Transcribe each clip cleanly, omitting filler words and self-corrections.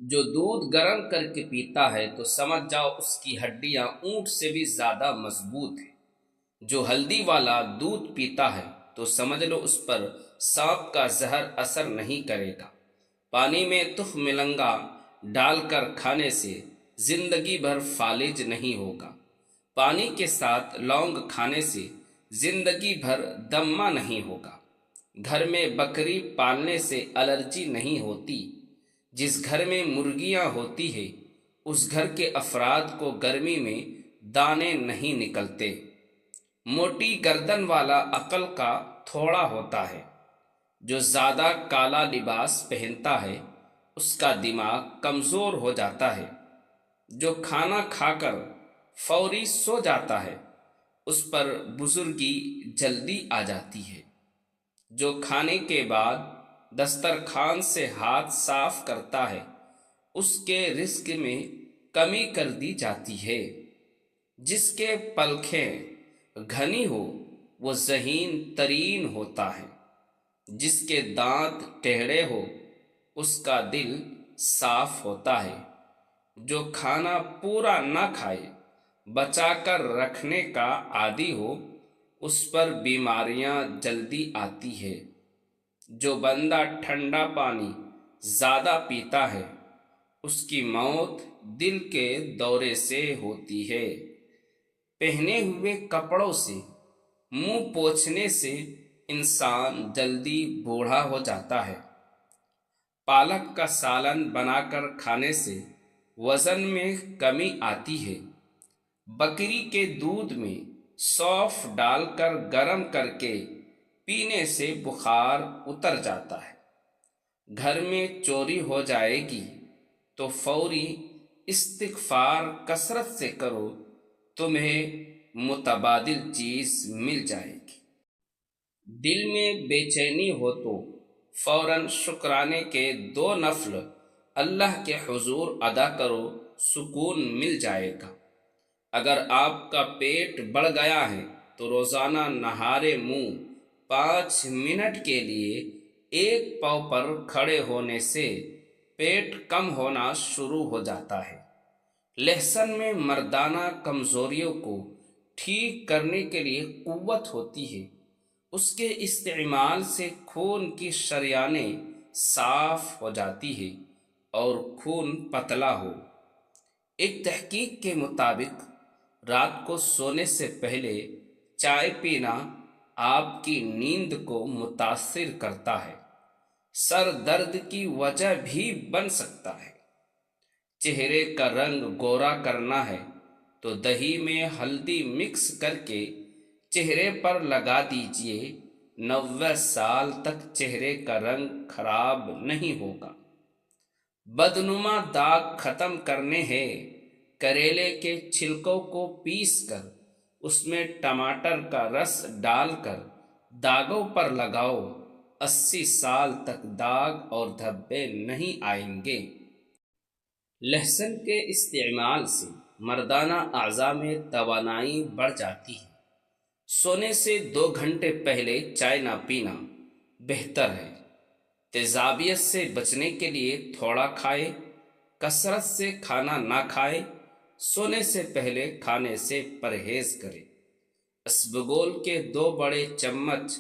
جو دودھ گرم کر کے پیتا ہے تو سمجھ جاؤ اس کی ہڈیاں اونٹ سے بھی زیادہ مضبوط ہیں۔ جو ہلدی والا دودھ پیتا ہے تو سمجھ لو اس پر سانپ کا زہر اثر نہیں کرے گا۔ پانی میں تخم ملنگا ڈال کر کھانے سے زندگی بھر فالج نہیں ہوگا۔ پانی کے ساتھ لونگ کھانے سے زندگی بھر دمہ نہیں ہوگا۔ گھر میں بکری پالنے سے الرجی نہیں ہوتی۔ جس گھر میں مرغیاں ہوتی ہے اس گھر کے افراد کو گرمی میں دانے نہیں نکلتے۔ موٹی گردن والا عقل کا تھوڑا ہوتا ہے۔ جو زیادہ کالا لباس پہنتا ہے اس کا دماغ کمزور ہو جاتا ہے۔ جو کھانا کھا کر فوری سو جاتا ہے اس پر بزرگی جلدی آ جاتی ہے۔ جو کھانے کے بعد دسترخوان سے ہاتھ صاف کرتا ہے اس کے رزق میں کمی کر دی جاتی ہے۔ جس کے پلکیں گھنی ہو وہ ذہین ترین ہوتا ہے۔ جس کے دانت ٹیڑھے ہو اس کا دل صاف ہوتا ہے۔ جو کھانا پورا نہ کھائے بچا کر رکھنے کا عادی ہو اس پر بیماریاں جلدی آتی ہے۔ جو بندہ ٹھنڈا پانی زیادہ پیتا ہے اس کی موت دل کے دورے سے ہوتی ہے۔ پہنے ہوئے کپڑوں سے منہ پوچھنے سے انسان جلدی بوڑھا ہو جاتا ہے۔ پالک کا سالن بنا کر کھانے سے وزن میں کمی آتی ہے۔ بکری کے دودھ میں سونف ڈال کر گرم کر کے پینے سے بخار اتر جاتا ہے۔ گھر میں چوری ہو جائے گی تو فوری استغفار کثرت سے کرو، تمہیں متبادل چیز مل جائے گی۔ دل میں بے چینی ہو تو فوراً شکرانے کے 2 نفل اللہ کے حضور ادا کرو، سکون مل جائے گا۔ اگر آپ کا پیٹ بڑھ گیا ہے تو روزانہ نہارے منہ 5 منٹ کے لیے ایک پاؤں پر کھڑے ہونے سے پیٹ کم ہونا شروع ہو جاتا ہے۔ لہسن میں مردانہ کمزوریوں کو ٹھیک کرنے کے لیے قوت ہوتی ہے۔ اس کے استعمال سے خون کی شریانیں صاف ہو جاتی ہے اور خون پتلا ہو۔ ایک تحقیق کے مطابق رات کو سونے سے پہلے چائے پینا آپ کی نیند کو متاثر کرتا ہے۔ سر درد کی وجہ بھی بن سکتا ہے۔ چہرے کا رنگ گورا کرنا ہے تو دہی میں ہلدی مکس کر کے چہرے پر لگا دیجئے، 90 سال تک چہرے کا رنگ خراب نہیں ہوگا۔ بدنما داغ ختم کرنے ہیں، کریلے کے چھلکوں کو پیس کر اس میں ٹماٹر کا رس ڈال کر داغوں پر لگاؤ، 80 سال تک داغ اور دھبے نہیں آئیں گے۔ لہسن کے استعمال سے مردانہ اعضاء میں توانائی بڑھ جاتی ہے۔ سونے سے 2 گھنٹے پہلے چائے نہ پینا بہتر ہے۔ تیزابیت سے بچنے کے لیے تھوڑا کھائے، کثرت سے کھانا نہ کھائے، سونے سے پہلے کھانے سے پرہیز کرے۔ اسبگول کے 2 بڑے چمچ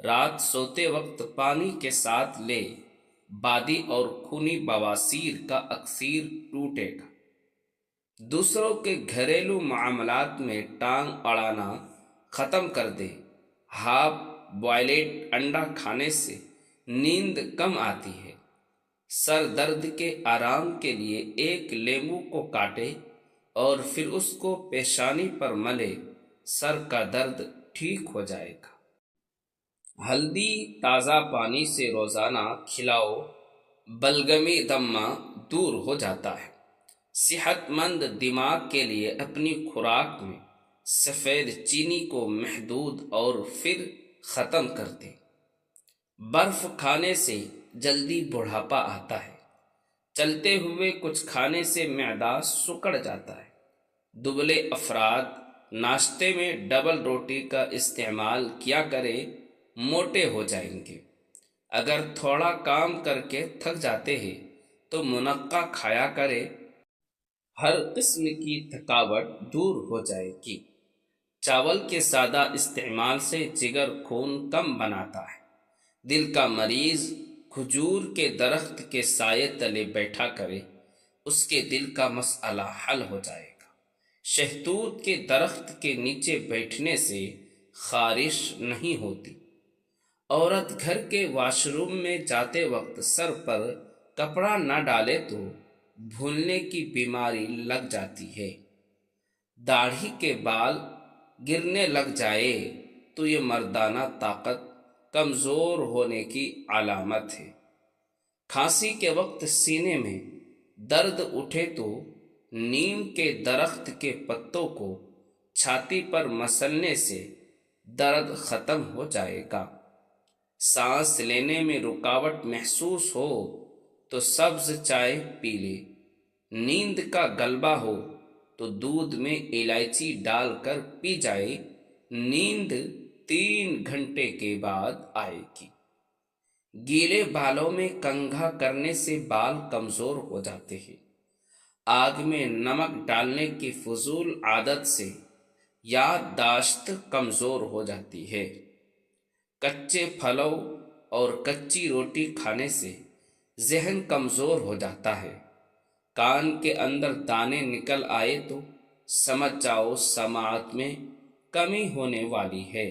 رات سوتے وقت پانی کے ساتھ لے، بادی اور خونی بواسیر کا اکسیر ٹوٹے گا۔ دوسروں کے گھریلو معاملات میں ٹانگ اڑانا ختم کر دے۔ ہاف بوائلڈ انڈا کھانے سے نیند کم آتی ہے۔ سر درد کے آرام کے لیے ایک لیمو کو کاٹے اور پھر اس کو پیشانی پر ملے، سر کا درد ٹھیک ہو جائے گا۔ ہلدی تازہ پانی سے روزانہ کھلاؤ، بلغمی دمہ دور ہو جاتا ہے۔ صحت مند دماغ کے لیے اپنی خوراک میں سفید چینی کو محدود اور پھر ختم کر دیں۔ برف کھانے سے جلدی بڑھاپا آتا ہے۔ چلتے ہوئے کچھ کھانے سے معدہ سکڑ جاتا ہے۔ دبلے افراد ناشتے میں ڈبل روٹی کا استعمال کیا کریں، موٹے ہو جائیں گے۔ اگر تھوڑا کام کر کے تھک جاتے ہیں تو منقع کھایا کرے، ہر قسم کی تھکاوٹ دور ہو جائے گی۔ چاول کے زیادہ استعمال سے جگر خون کم بناتا ہے۔ دل کا مریض کھجور کے درخت کے سائے تلے بیٹھا کرے، اس کے دل کا مسئلہ حل ہو جائے گا۔ شہتوت کے درخت کے نیچے بیٹھنے سے خارش نہیں ہوتی۔ عورت گھر کے واش روم میں جاتے وقت سر پر کپڑا نہ ڈالے تو بھولنے کی بیماری لگ جاتی ہے۔ داڑھی کے بال گرنے لگ جائے تو یہ مردانہ طاقت کمزور ہونے کی علامت ہے۔ کھانسی کے وقت سینے میں درد اٹھے تو نیم کے درخت کے پتوں کو چھاتی پر مسلنے سے درد ختم ہو جائے گا۔ سانس لینے میں رکاوٹ محسوس ہو تو سبز چائے پی لے۔ نیند کا غلبہ ہو تو دودھ میں الائچی ڈال کر پی جائے۔ نیند 3 گھنٹے کے بعد آئے گی۔ گیلے بالوں میں کنگھا کرنے سے بال کمزور ہو جاتے ہیں۔ آگ میں نمک ڈالنے کی فضول عادت سے یادداشت کمزور ہو جاتی ہے۔ کچے پھلوں اور کچی روٹی کھانے سے ذہن کمزور ہو جاتا ہے۔ کان کے اندر دانے نکل آئے تو سمجھ جاؤ سماعت میں کمی ہونے والی ہے۔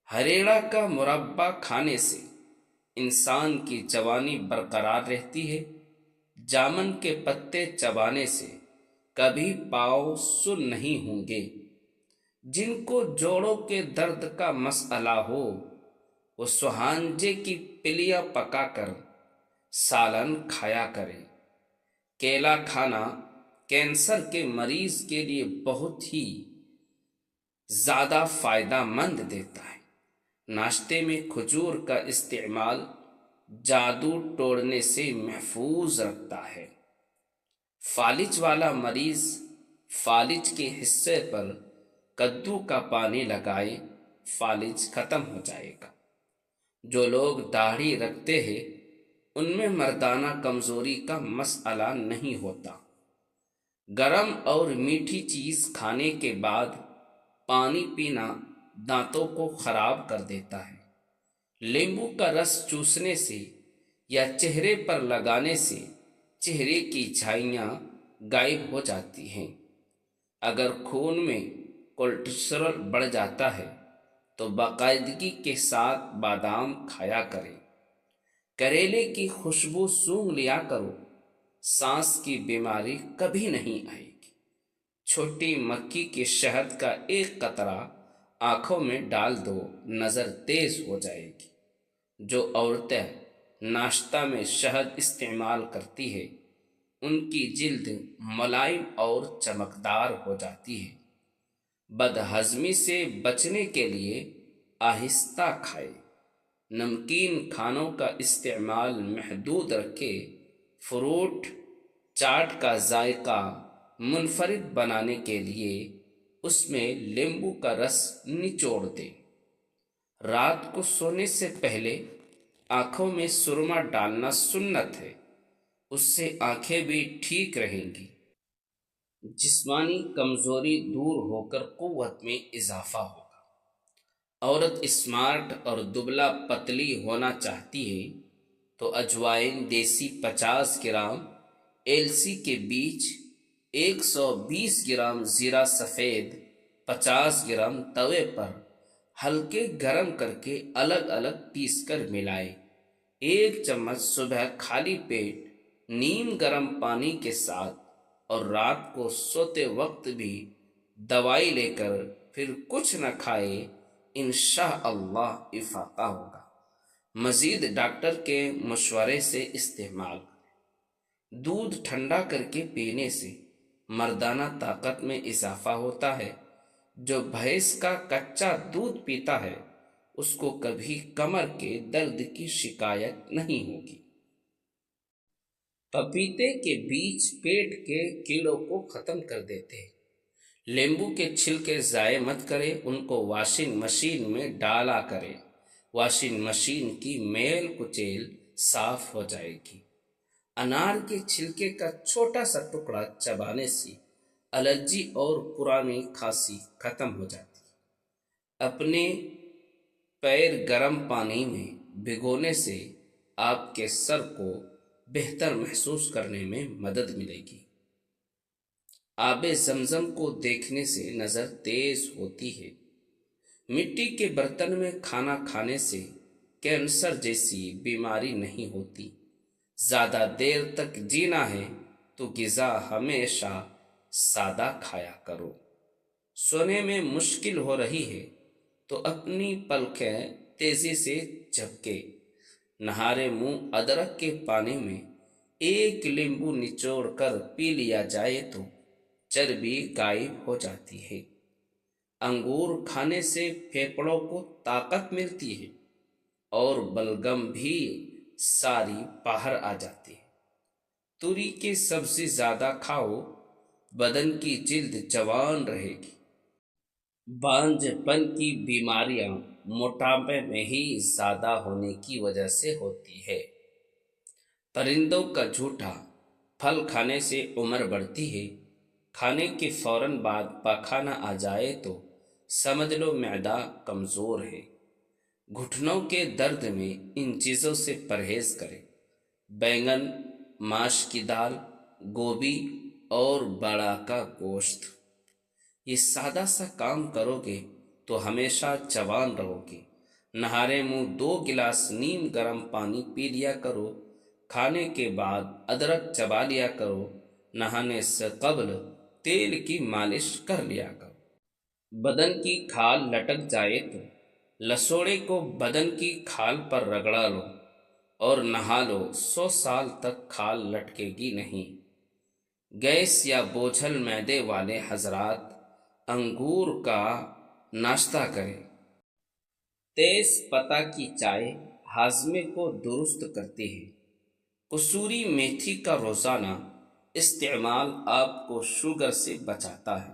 ہریڑا کا مربع کھانے سے انسان کی جوانی برقرار رہتی ہے۔ جامن کے پتے چبانے سے کبھی پاؤں سن نہیں ہوں گے۔ جن کو جوڑوں کے درد کا مسئلہ ہو وہ سوہانجے کی پلیا پکا کر سالن کھایا کرے۔ کیلا کھانا کینسر کے مریض کے لیے بہت ہی زیادہ فائدہ مند دیتا ہے۔ ناشتے میں کھجور کا استعمال جادو ٹوڑنے سے محفوظ رکھتا ہے۔ فالج والا مریض فالج کے حصے پر کدو کا پانی لگائے، فالج ختم ہو جائے گا۔ جو لوگ داڑھی رکھتے ہیں ان میں مردانہ کمزوری کا مسئلہ نہیں ہوتا۔ گرم اور میٹھی چیز کھانے کے بعد پانی پینا دانتوں کو خراب کر دیتا ہے۔ لیمبو کا رس چوسنے سے یا چہرے پر لگانے سے چہرے کی جھائیاں غائب ہو جاتی ہیں۔ اگر خون میں کولیسٹرول بڑھ جاتا ہے تو باقاعدگی کے ساتھ بادام کھایا کریں۔ کریلے کی خوشبو سونگھ لیا کرو، سانس کی بیماری کبھی نہیں آئے گی۔ چھوٹی مکھی کے شہد کا ایک قطرہ آنکھوں میں ڈال دو، نظر تیز ہو جائے گی۔ جو عورتیں ناشتہ میں شہد استعمال کرتی ہے ان کی جلد ملائم اور چمکدار ہو جاتی ہے۔ بدہضمی سے بچنے کے لیے آہستہ کھائے۔ نمکین کھانوں کا استعمال محدود رکھے۔ فروٹ چاٹ کا ذائقہ منفرد بنانے کے لیے اس میں لیمبو کا رس نچوڑ دیں۔ رات کو سونے سے پہلے آنکھوں میں سرما ڈالنا سنت ہے، اس سے آنکھیں بھی ٹھیک رہیں گی۔ جسمانی کمزوری دور ہو کر قوت میں اضافہ ہوگا۔ عورت اسمارٹ اور دبلا پتلی ہونا چاہتی ہے تو اجوائن دیسی 50 گرام، السی کے بیج 120 گرام، زیرہ سفید 50 گرام توے پر ہلکے گرم کر کے الگ الگ پیس کر ملائے۔ 1 چمچ صبح خالی پیٹ نیم گرم پانی کے ساتھ، اور رات کو سوتے وقت بھی دوائی لے کر پھر کچھ نہ کھائے، انشاءاللہ افاقہ ہوگا۔ مزید ڈاکٹر کے مشورے سے استعمال کریں۔ دودھ ٹھنڈا کر کے پینے سے مردانہ طاقت میں اضافہ ہوتا ہے۔ جو بھینس کا کچا دودھ پیتا ہے اس کو کبھی کمر کے درد کی شکایت نہیں ہوگی۔ پپیتے کے بیج پیٹ کے کیڑوں کو ختم کر دیتے ہیں۔ لیمبو کے چھلکے ضائع مت کرے، ان کو واشنگ مشین میں ڈالا کرے۔ واشنگ مشین کی میل کچیل صاف ہو جائے گی۔ انار کے چھلکے کا چھوٹا سا ٹکڑا چبانے سے الرجی اور پرانی کھانسی ختم ہو جاتی ہے۔ اپنے پیر گرم پانی میں بھگونے سے آپ کے سر کو بہتر محسوس کرنے میں مدد ملے گی۔ آب زمزم کو دیکھنے سے نظر تیز ہوتی ہے۔ مٹی کے برتن میں کھانا کھانے سے کینسر جیسی بیماری نہیں ہوتی۔ زیادہ دیر تک جینا ہے تو غذا ہمیشہ سادہ کھایا کرو۔ سونے میں مشکل ہو رہی ہے تو اپنی پلکیں تیزی سے جھپکے نہارے منہ ادرک کے پانی میں ایک لیمبو نچوڑ کر پی لیا جائے تو چربی غائب ہو جاتی ہے۔ انگور کھانے سے پھیپھڑوں کو طاقت ملتی ہے اور بلغم بھی ساری باہر آ جاتی ہے۔ توری کی سبزی زیادہ کھاؤ، بدن کی جلد جوان رہے گی۔ بانجھ پن کی بیماریاں موٹاپے میں ہی زیادہ ہونے کی وجہ سے ہوتی ہے۔ پرندوں کا جھوٹا، پھل کھانے سے عمر بڑھتی ہے۔ کھانے کے فوراً بعد پاخانہ آ جائے تو سمجھ لو معدہ کمزور ہے۔ گھٹنوں کے درد میں ان چیزوں سے پرہیز کریں۔ بینگن، ماش کی دال، گوبھی اور بڑا کا گوشت۔ یہ سادہ سا کام کرو گے تو ہمیشہ جوان رہو گے۔ نہارے منہ 2 گلاس نیم گرم پانی پی لیا کرو۔ کھانے کے بعد ادرک چبا لیا کرو۔ نہانے سے قبل تیل کی مالش کر لیا کرو۔ بدن کی کھال لٹک جائے تو لسوڑے کو بدن کی کھال پر رگڑا لو اور نہا لو، 100 سال تک کھال لٹکے گی نہیں۔ گیس یا بوجھل معدے والے حضرات انگور کا ناشتہ کریں۔ تیز پتہ کی چائے ہاضمے کو درست کرتی ہے۔ کسوری میتھی کا روزانہ استعمال آپ کو شوگر سے بچاتا ہے،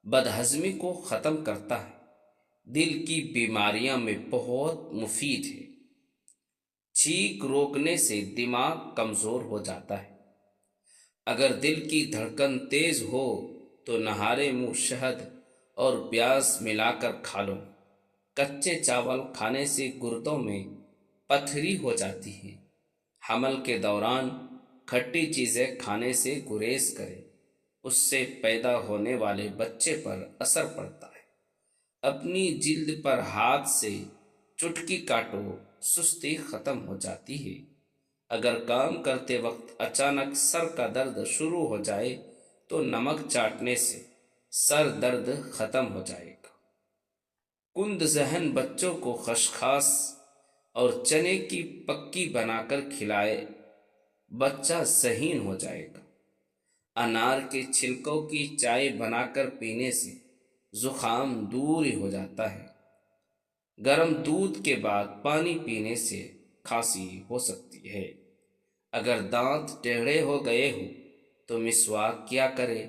بدہضمی کو ختم کرتا ہے، دل کی بیماریاں میں بہت مفید ہے۔ چھینک روکنے سے دماغ کمزور ہو جاتا ہے۔ اگر دل کی دھڑکن تیز ہو تو نہارے منہ شہد اور پیاز ملا کر کھا لو۔ کچے چاول کھانے سے گردوں میں پتھری ہو جاتی ہے۔ حمل کے دوران کھٹی چیزیں کھانے سے گریز کریں، اس سے پیدا ہونے والے بچے پر اثر پڑتا ہے۔ اپنی جلد پر ہاتھ سے چٹکی کاٹو، سستی ختم ہو جاتی ہے۔ اگر کام کرتے وقت اچانک سر کا درد شروع ہو جائے تو نمک چاٹنے سے سر درد ختم ہو جائے گا۔ کند ذہن بچوں کو خشخاش اور چنے کی پکی بنا کر کھلائے، بچہ ذہین ہو جائے گا۔ انار کے چھلکوں کی چائے بنا کر پینے سے زکام دور ہو جاتا ہے۔ گرم دودھ کے بعد پانی پینے سے کھانسی ہو سکتی ہے۔ اگر دانت ٹیڑھے ہو گئے ہو تو مسواک کیا کرے۔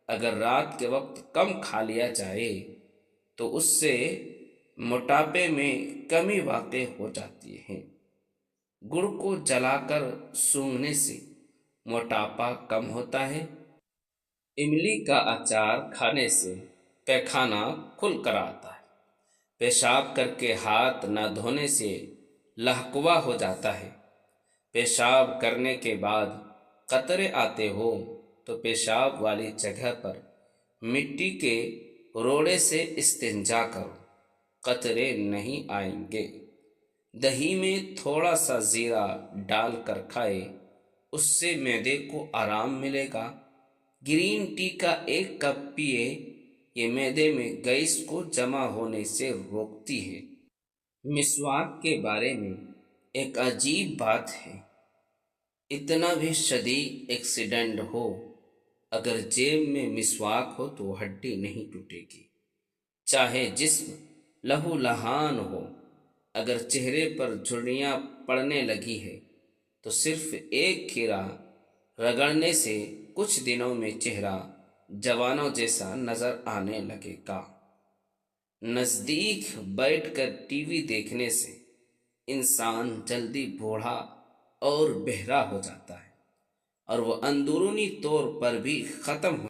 اگر رات کے وقت کم کھا لیا جائے تو اس سے موٹاپے میں کمی واقع ہو جاتی ہے۔ گڑ کو جلا کر سونگھنے سے موٹاپا کم ہوتا ہے۔ املی کا اچار کھانے سے پیخانہ کھل کر آتا ہے۔ پیشاب کر کے ہاتھ نہ دھونے سے لہکوا ہو جاتا ہے۔ پیشاب کرنے کے بعد قطرے آتے ہو تو پیشاب والی جگہ پر مٹی کے روڑے سے استنجا کرو، قطرے نہیں آئیں گے۔ دہی میں تھوڑا سا زیرہ ڈال کر کھائے، اس سے معدے کو آرام ملے گا۔ گرین ٹی کا 1 کپ پیے، یہ معدے میں گیس کو جمع ہونے سے روکتی ہے۔ مسواک کے بارے میں ایک عجیب بات ہے۔ اتنا بھی شدید ایکسیڈنٹ ہو، اگر جیب میں مسواک ہو تو ہڈی نہیں ٹوٹے گی، چاہے جسم لہو لہان ہو۔ اگر چہرے پر جھریاں پڑنے لگی ہے تو صرف 1 کھیرا رگڑنے سے کچھ دنوں میں چہرہ جوانوں جیسا نظر آنے لگے گا۔ نزدیک بیٹھ کر ٹی وی دیکھنے سے انسان جلدی بوڑھا اور بہرا ہو جاتا ہے۔ اور وہ اندرونی طور پر بھی ختم ہو